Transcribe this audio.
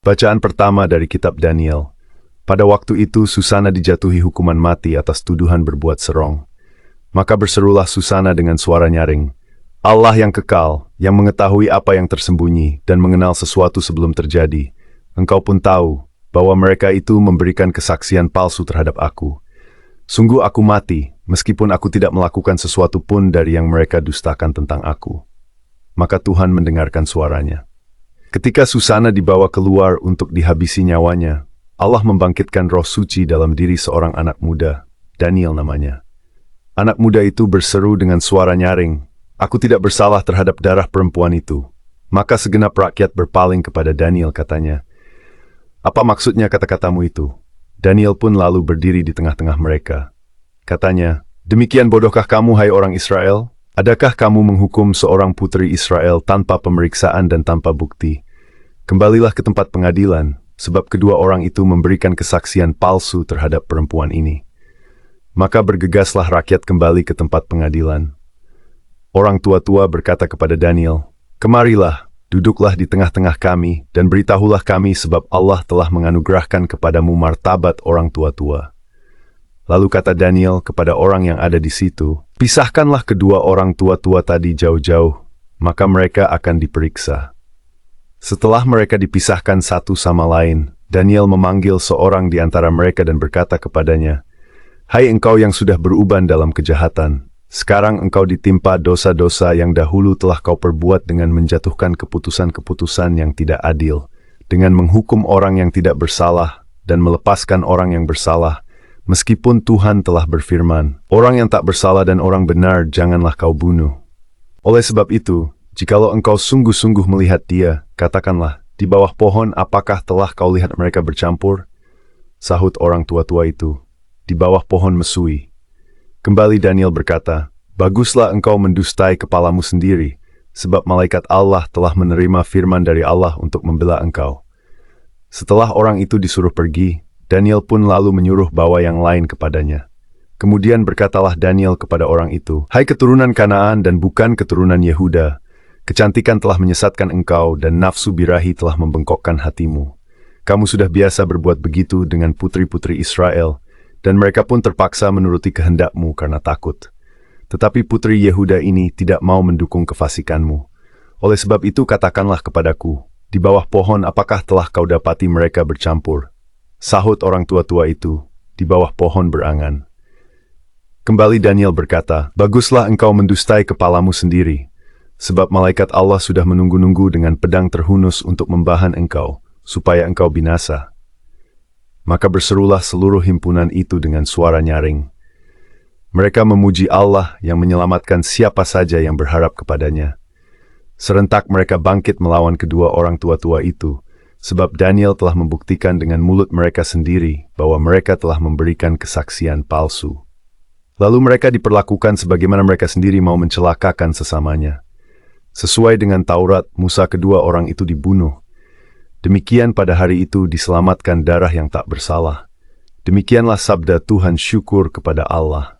Bacaan pertama dari kitab Daniel. Pada waktu itu Susana dijatuhi hukuman mati atas tuduhan berbuat serong. Maka berserulah Susana dengan suara nyaring, Allah yang kekal, yang mengetahui apa yang tersembunyi dan mengenal sesuatu sebelum terjadi. Engkau pun tahu bahwa mereka itu memberikan kesaksian palsu terhadap aku. Sungguh aku mati, meskipun aku tidak melakukan sesuatu pun dari yang mereka dustakan tentang aku. Maka Tuhan mendengarkan suaranya. Ketika Susana dibawa keluar untuk dihabisi nyawanya, Allah membangkitkan roh suci dalam diri seorang anak muda, Daniel namanya. Anak muda itu berseru dengan suara nyaring, aku tidak bersalah terhadap darah perempuan itu. Maka segenap rakyat berpaling kepada Daniel, katanya. Apa maksudnya kata-katamu itu? Daniel pun lalu berdiri di tengah-tengah mereka. Katanya, demikian bodohkah kamu, hai orang Israel? Adakah kamu menghukum seorang putri Israel tanpa pemeriksaan dan tanpa bukti? Kembalilah ke tempat pengadilan, sebab kedua orang itu memberikan kesaksian palsu terhadap perempuan ini. Maka bergegaslah rakyat kembali ke tempat pengadilan. Orang tua-tua berkata kepada Daniel, kemarilah, duduklah di tengah-tengah kami, dan beritahulah kami sebab Allah telah menganugerahkan kepadamu martabat orang tua-tua. Lalu kata Daniel kepada orang yang ada di situ, pisahkanlah kedua orang tua-tua tadi jauh-jauh, maka mereka akan diperiksa. Setelah mereka dipisahkan satu sama lain, Daniel memanggil seorang di antara mereka dan berkata kepadanya, hai engkau yang sudah beruban dalam kejahatan, sekarang engkau ditimpa dosa-dosa yang dahulu telah kau perbuat dengan menjatuhkan keputusan-keputusan yang tidak adil, dengan menghukum orang yang tidak bersalah dan melepaskan orang yang bersalah, meskipun Tuhan telah berfirman, orang yang tak bersalah dan orang benar janganlah kau bunuh. Oleh sebab itu, jikalau engkau sungguh-sungguh melihat dia, katakanlah, di bawah pohon apakah telah kau lihat mereka bercampur? Sahut orang tua-tua itu, di bawah pohon mesui. Kembali Daniel berkata, baguslah engkau mendustai kepalamu sendiri, sebab malaikat Allah telah menerima firman dari Allah untuk membela engkau. Setelah orang itu disuruh pergi, Daniel pun lalu menyuruh bawa yang lain kepadanya. Kemudian berkatalah Daniel kepada orang itu, hai keturunan Kanaan dan bukan keturunan Yehuda, kecantikan telah menyesatkan engkau dan nafsu birahi telah membengkokkan hatimu. Kamu sudah biasa berbuat begitu dengan putri-putri Israel, dan mereka pun terpaksa menuruti kehendakmu karena takut. Tetapi putri Yehuda ini tidak mau mendukung kefasikanmu. Oleh sebab itu katakanlah kepadaku, di bawah pohon apakah telah kau dapati mereka bercampur? Sahut orang tua-tua itu, di bawah pohon berangan. Kembali Daniel berkata, baguslah engkau mendustai kepalamu sendiri, sebab malaikat Allah sudah menunggu-nunggu dengan pedang terhunus untuk membahan engkau, supaya engkau binasa. Maka berserulah seluruh himpunan itu dengan suara nyaring. Mereka memuji Allah yang menyelamatkan siapa saja yang berharap kepadanya. Serentak mereka bangkit melawan kedua orang tua-tua itu, sebab Daniel telah membuktikan dengan mulut mereka sendiri bahwa mereka telah memberikan kesaksian palsu. Lalu mereka diperlakukan sebagaimana mereka sendiri mau mencelakakan sesamanya. Sesuai dengan Taurat, Musa kedua orang itu dibunuh. Demikian pada hari itu diselamatkan darah yang tak bersalah. Demikianlah sabda Tuhan, syukur kepada Allah.